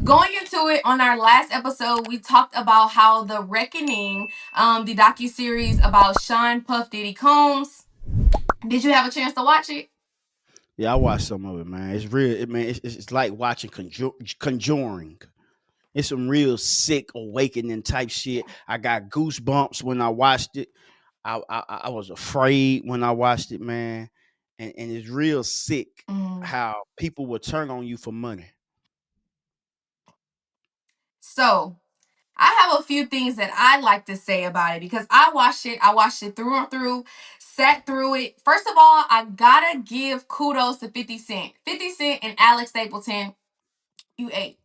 Going into it, on our last episode, we talked about how The Reckoning, the docuseries about Sean Puff Diddy Combs. Did you have a chance to watch it? Yeah, I watched some of it, man. It's real. It's like watching Conjuring. It's some real sick awakening type shit. I got goosebumps when I watched it. I was afraid when I watched it, man. And it's real sick Mm. how people will turn on you for money. So, I have a few things that I like to say about it because I watched it. I watched it through and through, sat through it. First of all, I gotta give kudos to 50 Cent. 50 Cent and Alex Stapleton, you ate.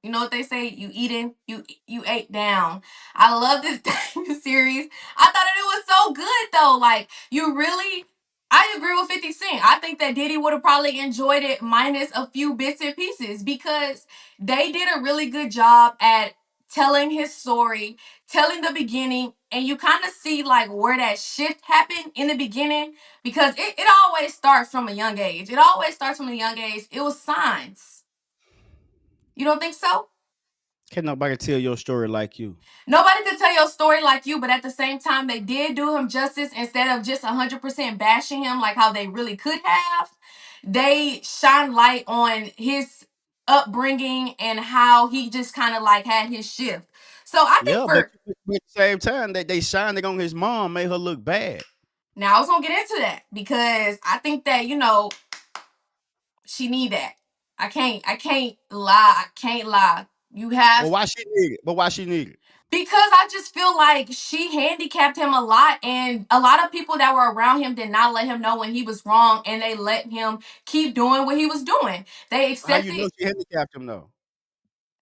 You know what they say? You eating, you ate down. I love this series. I thought that it was so good though. Like you really, I agree with 50 Cent. I think that Diddy would have probably enjoyed it minus a few bits and pieces because they did a really good job at telling his story, telling the beginning, and you kind of see like where that shift happened in the beginning because it always starts from a young age. It always starts from a young age. It was signs. You don't think so? Can't nobody tell your story like you. Nobody could tell your story like you, but at the same time, they did do him justice instead of just 100% bashing him like how they really could have. They shine light on his upbringing and how he just kind of like had his shift. So I think Yeah, but for at the same time that they shining on his mom made her look bad. now, I was gonna get into that because I think that she need that. I can't lie. I can't lie. You But have why she need it? But why she need it? Because I just feel like she handicapped him a lot, and a lot of people that were around him did not let him know when he was wrong, and they let him keep doing what he was doing. They How you know accepted she handicapped him though?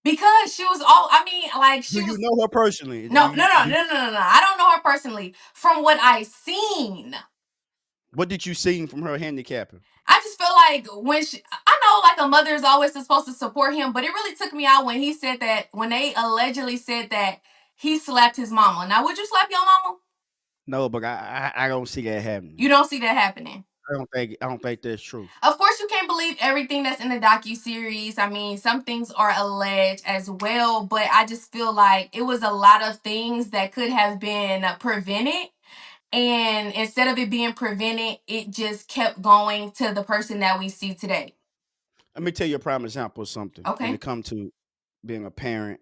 because she was all. I mean, like Do she you was. know her personally? No, no, no, no, no, no, no. I don't know her personally. From what I seen, What did you see from her handicapping? I just feel like I know like a mother is always supposed to support him, but it really took me out when he said that when they allegedly said that he slapped his mama. Now, would you slap your mama? No, but I don't see that happening. You don't see that happening. I don't think that's true. Of course, you can't believe everything that's in the docu series. I mean, some things are alleged as well, but I just feel like it was a lot of things that could have been prevented. And instead of it being prevented, it just kept going to the person that we see today. Let me tell you a prime example of something when Okay. it comes to being a parent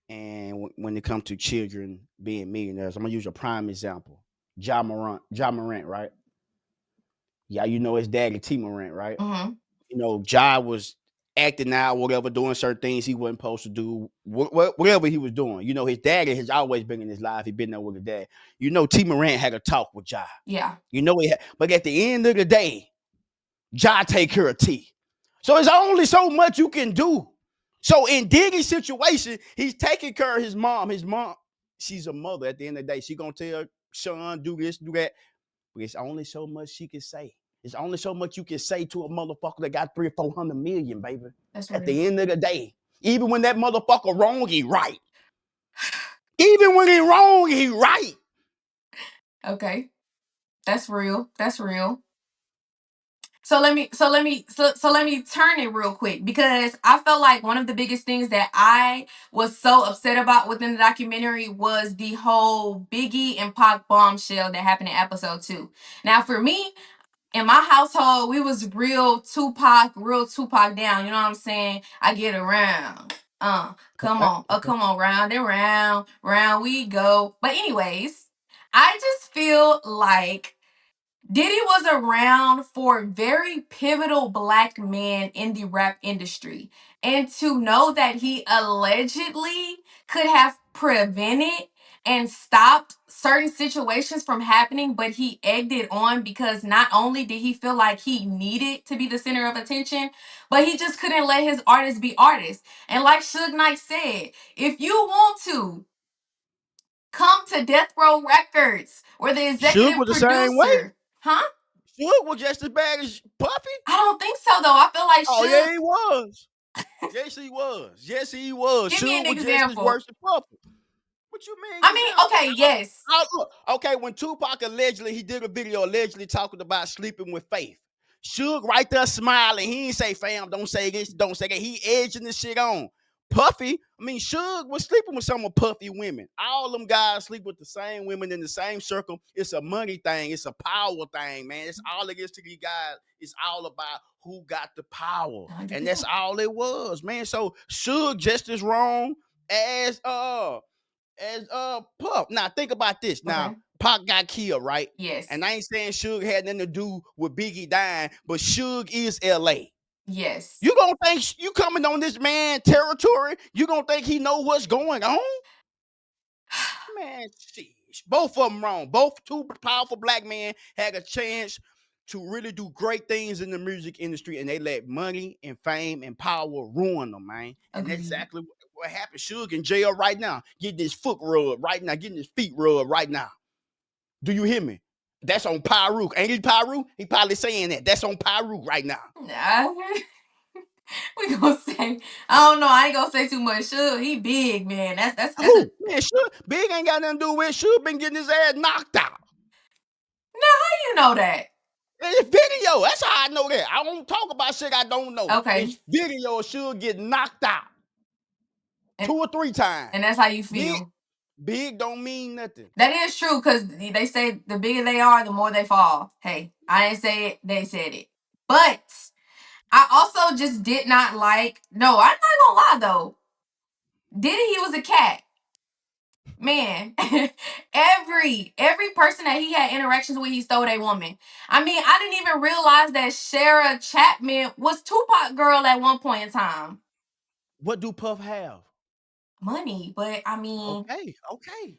and when it comes to children being millionaires. I'm gonna use a prime example. Ja Morant, right? Yeah, you know his daddy T Morant, right? Mm-hmm. Ja was acting out, whatever, doing certain things he wasn't supposed to do, whatever he was doing. His daddy has always been in his life. He been there with his dad. T Morant had a talk with Ja. Yeah. But at the end of the day, Ja take care of T. So it's only so much you can do. So in Diggy's situation, he's taking care of his mom. His mom, she's a mother. At the end of the day, she gonna tell Sean do this, do that. But it's only so much she can say. It's only so much you can say to a motherfucker that got 300 or 400 million, baby. That's At real. the end of the day, even when that motherfucker wrong, he right. Even when he wrong, he right. Okay. That's real. That's real. So let me turn it real quick because I felt like one of the biggest things that I was so upset about within the documentary was the whole Biggie and Pac bombshell that happened in episode 2. Now for me, in my household, we was real Tupac down. You know what I'm saying? I get around. Come Okay, on. Oh, okay. come on, round and round, round we go. But anyways, I just feel like Diddy was around for very pivotal black men in the rap industry. And to know that he allegedly could have prevented and stopped certain situations from happening, but he egged it on because not only did he feel like he needed to be the center of attention, but he just couldn't let his artists be artists. And like Suge Knight said, if you want to, come to Death Row Records or the Suge executive was the same way. producer. Huh? Suge was just as bad as Puffy. I don't think so though. I feel like Oh yeah, Suge. he was. Yes, he was. Yes, he was. Give me Suge an was just as example. worse than Puffy. What you I mean mean, example? okay, yes. Look, okay, when Tupac allegedly he did a video allegedly talking about sleeping with Faith. Suge right there smiling. He ain't say, fam, don't say this, don't say that. He edging this shit on. Puffy, I mean, Suge was sleeping with some of Puffy women. All them guys sleep with the same women in the same circle. It's a money thing. It's a power thing, man. It's all it is to these guys. It's all about who got the power, and that's 100%. all it was, man. So Suge just as wrong as Puff. Now think about this. Now Okay. Pac got killed, right? Yes. And I ain't saying Suge had nothing to do with Biggie dying, but Suge is L.A. Yes. You gonna think you coming on this man territory? You gonna think he know what's going on? Man, sheesh. Both of them wrong. Both two powerful black men had a chance to really do great things in the music industry, and they let money and fame and power ruin them, man. And that's Agreed. exactly what happened. Suge in jail right now, getting his foot rubbed right now, getting his feet rubbed right now. Do you hear me? That's on Pyru. Ain't he Pyru? He probably saying that. That's on Pyru right now. Nah, we gonna say, I don't know. I ain't gonna say too much. Sure, he big, man. That's a. Who? Man, Suge, Big ain't got nothing to do with it. Suge been getting his ass knocked out. Now, how you know that? It's video. That's how I know that. I don't talk about shit I don't know. Okay, It's video. Should get knocked out and 2 or 3 times. and that's how you Big, feel. big don't mean nothing. That is true because they say the bigger they are, the more they fall. Hey, I didn't say it. They said it. But I also just did not like. No, I'm not gonna lie though. Diddy, he was a cat. Man, every person that he had interactions with, he stole a woman. I mean, I didn't even realize that Shara Chapman was Tupac girl at one point in time. What do Puff have? Money, but I mean, Okay, okay.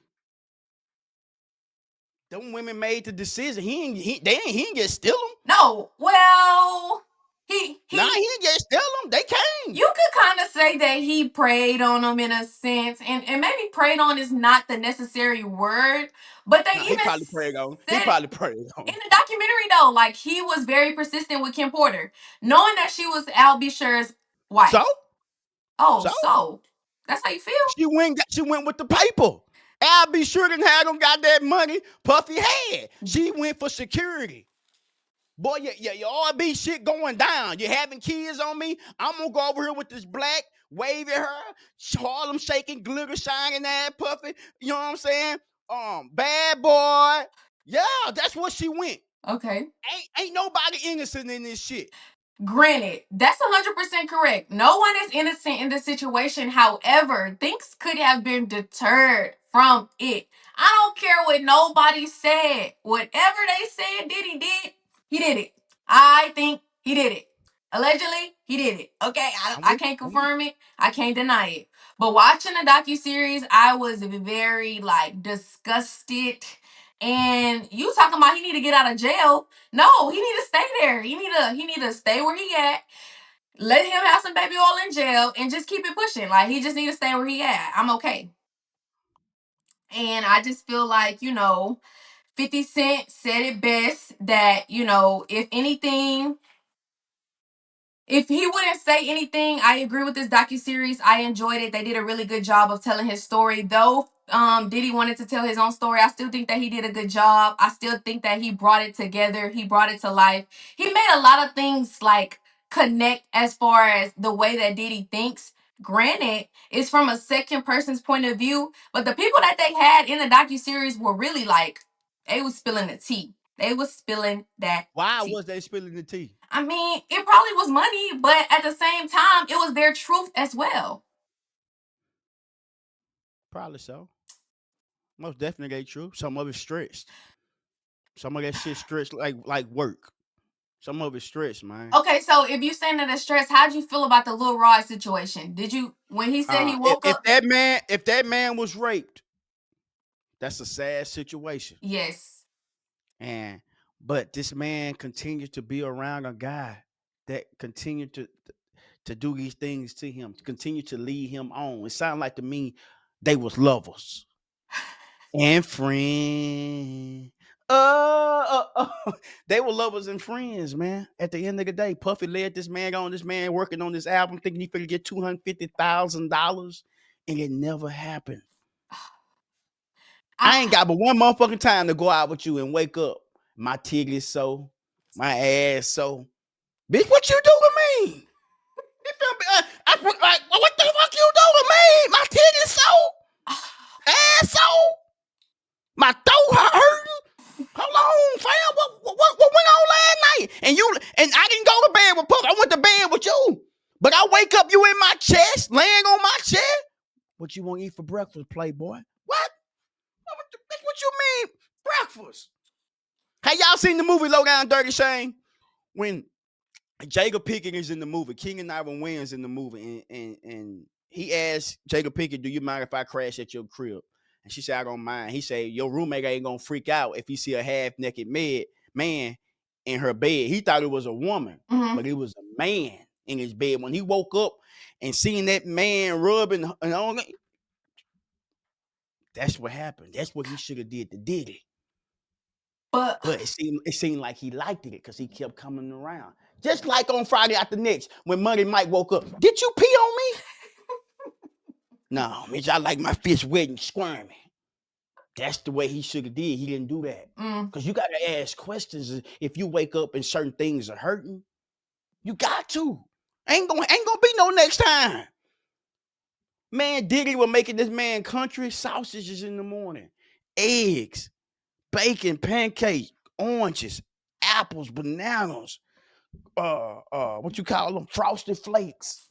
Them women made the decision. He ain't get steal them. no. Well, Nah, he he ain't get steal them. They came. you could kind of say that he preyed on them in a sense, and maybe preyed on is not the necessary word, but they Nah, he even probably prayed on. He said probably prayed in on. the documentary though, like he was very persistent with Kim Porter, knowing that she was Al Bishur's So, wife. Oh, so so that's how you feel? she went with the paper. Al be sure didn't have them got that money Puffy had. She went for security. Boy, your R&B shit going down. You having kids on me? I'm gonna go over here with this black wavy hair, Harlem shaking, glitter shining ass Puffy. You know what I'm saying? Bad boy. Yeah, that's what she went. Okay. Ain't nobody innocent in this shit. Granted, that's 100% correct. No one is innocent in this situation. However, things could have been deterred from it. I don't care what nobody said. Whatever they said he did it. I think he did it. Allegedly, he did it. Okay, I'm I with can't you. I'm with confirm it. I can't deny it. But watching the docu-series, I was very like disgusted. And you talking about he need to get out of jail? No, he need to stay there. He need to stay where he at. Let him have some baby oil in jail and just keep it pushing. Like he just need to stay where he at. I'm okay. And I just feel like, 50 Cent said it best that, if anything, if he wouldn't say anything, I agree with this docu-series. I enjoyed it. They did a really good job of telling his story. Though Diddy wanted to tell his own story, I still think that he did a good job. I still think that he brought it together. He brought it to life. He made a lot of things like connect as far as the way that Diddy thinks. Granted, it's from a second person's point of view, but the people that they had in the docu-series were really like they was spilling the tea. They was spilling that Why tea. was they spilling the tea? I mean, it probably was money, but at the same time, it was their truth as well. Probably so. Most definitely ain't true. Some of it stretched. Some of that shit stretched like work. Some of it stretched, man. Okay, so if you saying that it's stress, how'd you feel about the Lil Rod situation? Did you when he said he If, woke if up? that man was raped, that's a sad situation. Yes. And but this man continued to be around a guy that continued to do these things to him, to continue to lead him on. It sounded like to me they was lovers and friends. They were lovers and friends, man. At the end of the day, Puffy led this man on. This man working on this album, thinking he finna get $250,000, and it never happened. I ain't I got but one motherfucking time to go out with you and wake up. My titties so, my ass so. Bitch, what you do to me? You feel me? Like, what the fuck you doing, man? My titties so, ass so, my throat hurting. Hold on, fam. What went on last night? And I didn't go to bed with Puff. I went to bed with you. But I wake up, you in my chest, laying on my chest. What you want to eat for breakfast, Playboy? What? What you mean, breakfast? Have y'all seen the movie Low Down Dirty Shame? When Jacob Pickett is in the movie, King and Ivan Wins in the movie, and he asked Jacob Pickett, "Do you mind if I crash at your crib?" And she said, "I don't mind." He said, "Your roommate ain't gonna freak out if he see a half naked man in her bed." He thought it was a woman, but it was a man in his bed. When he woke up and seen that man rubbing and all that, that's what happened. That's what he should have did to Diddy. But But it seemed like he liked it because he kept coming around. Just like on Friday After Next, when Money Mike woke up, did you pee on me? No, bitch, I like my fish wet and squirmy. That's the way he should have did. He didn't do that. Because you got to ask questions if you wake up and certain things are hurting. You got to. Ain't gonna be no next time. Man, Diddy was making this man country sausages in the morning, eggs, bacon, pancakes, oranges, apples, bananas, what you call them, frosted flakes.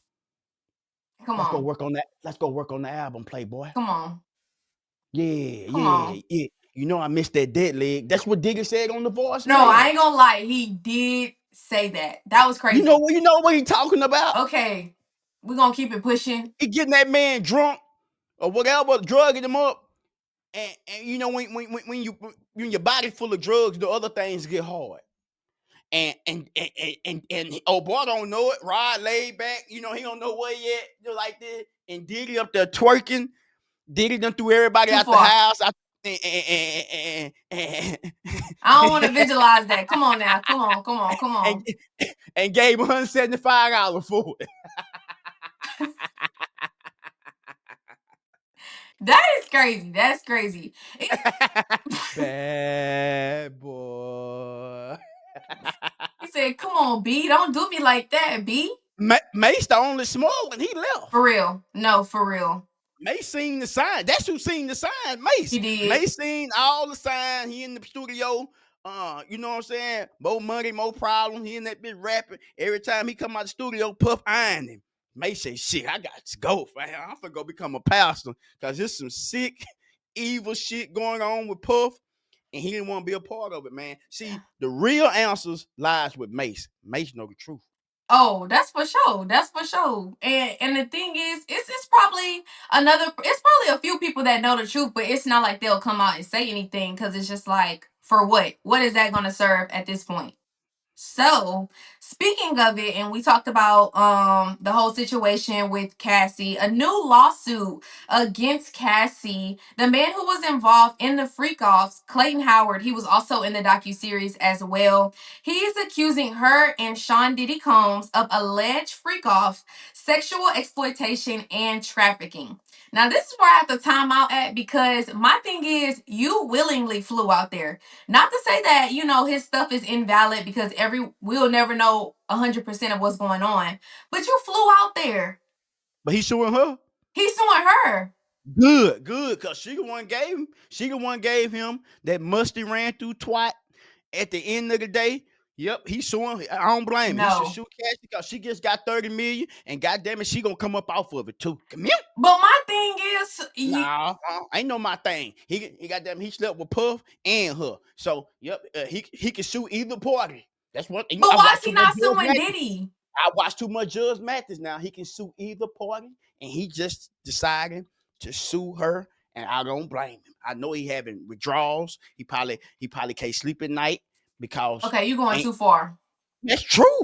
come Let's go on, work on that. Let's go work on the album, Playboy. come on, Yeah, come on. yeah. You know I missed that dead leg. That's what Digger said on the No, I voicemail. ain't gonna lie. He did say that. That was You crazy. know what he talking about? Okay, we're gonna keep it pushing. He getting that man drunk or whatever, drugging him up. And you know when your body full of drugs, the other things get hard. And oh boy, don't know it. Rod laid back, he don't know what yet. Like this, and Diddy up there twerking. Diddy done threw everybody Too out the far. house. I don't want to visualize that. Come on now. Come on. Come on. Come and, on. and gave $175 for it. That is crazy. That's crazy. Bad boy. He said, "Come on, B. Don't do me like that, B." Mace the only small and he left. For real. No, for real. Mace seen the sign. That's who seen the sign. He Mace. did. Mace seen all the signs. He in the studio. You know what I'm saying? More money, more problem. He in that bit rapping. Every time he come out the studio, Puff iron him. Mace say, "Shit, I got to go, fam. I'm gonna go become a pastor because there's some sick, evil shit going on with Puff." And he didn't want to be a part of it, man. See, the real answers lies with Mace. Mace know the truth. Oh, that's for sure. That's for sure. And the thing is, it's probably it's probably a few people that know the truth, but it's not like they'll come out and say anything because it's just like, for what? What is that gonna serve at this point? So, speaking of it, and we talked about the whole situation with Cassie, a new lawsuit against Cassie, the man who was involved in the freak offs, Clayton Howard, he was also in the docuseries as well. He is accusing her and Sean Diddy Combs of alleged freak offs, sexual exploitation, and trafficking. Now, this is where I have to time out at because my thing is, you willingly flew out there. Not to say that, his stuff is invalid because we'll never know 100% of what's going on. But you flew out there. But he's suing her. He's suing her. Good, cause she the one gave him that musty ran through twat at the end of the day. Yep, he's suing. I don't blame him. He should No. sue Cassie because she just got 30 million, and goddamn it, she gonna come up off of it too. Come here. But my thing is, Nah, ain't no my thing. He goddamn he slept with Puff and her. So yep, he can sue either party. That's what but I why is watched he too much not Judge suing Mathis. Diddy? I watched too much Judge Mathis. Now he can sue either party, and he just decided to sue her. And I don't blame him. I know he having withdrawals. He probably can't sleep at night because Okay, you going ain't too far. that's true.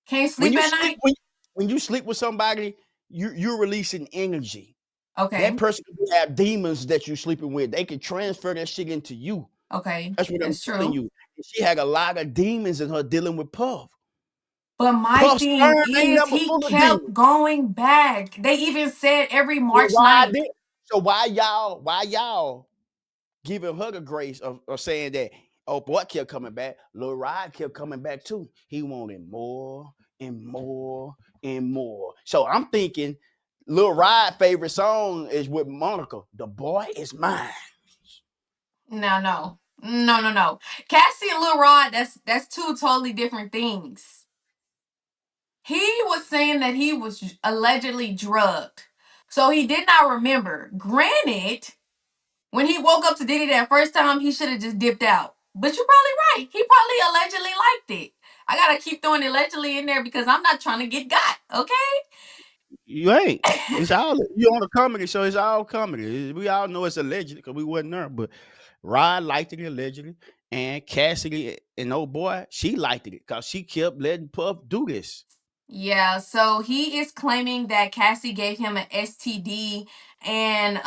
Can't When sleep you at sleep night? when you sleep with somebody, you're releasing energy. That Okay. person can have demons that you're sleeping with. They can transfer that shit into you. Okay. That's what I'm That's telling true. you. She had a lot of demons in her dealing with Puff. But my Puff's thing sperm ain't is, never he full of demons. kept going back. They even said every Well, March why 9th. did so why y'all giving her the grace of saying that oh boy kept coming back. Lil Rod kept coming back too. He wanted more and more and more. So I'm thinking Lil Rod favorite song is with Monica. The Boy Is Mine. No. Cassie and Lil Rod, that's two totally different things. He was saying that he was allegedly drugged. So he did not remember. Granted, when he woke up to Diddy that first time, he should have just dipped out. But you're probably right. He probably allegedly liked it. I gotta keep throwing allegedly in there because I'm not trying to get got, You ain't. okay? It's all you on a comedy show. It's all comedy. We all know it's alleged because we wasn't there. But Rod liked it allegedly, and Cassidy and old boy, she liked it because she kept letting Puff do this. Yeah, so he is claiming that Cassie gave him an STD and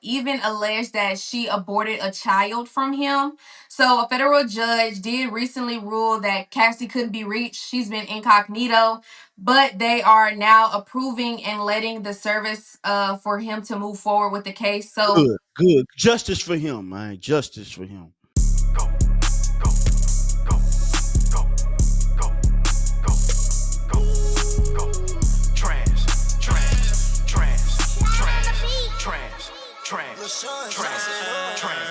even alleged that she aborted a child from him. So a federal judge did recently rule that Cassie couldn't be reached. She's been incognito, but they are now approving and letting the service for him to move forward with the case. So Good, good. Justice for him, man. Justice for him. Go, go, go, go, go, go, go, go. Trash, trash, trash, trash, trash, trash, trash, trash.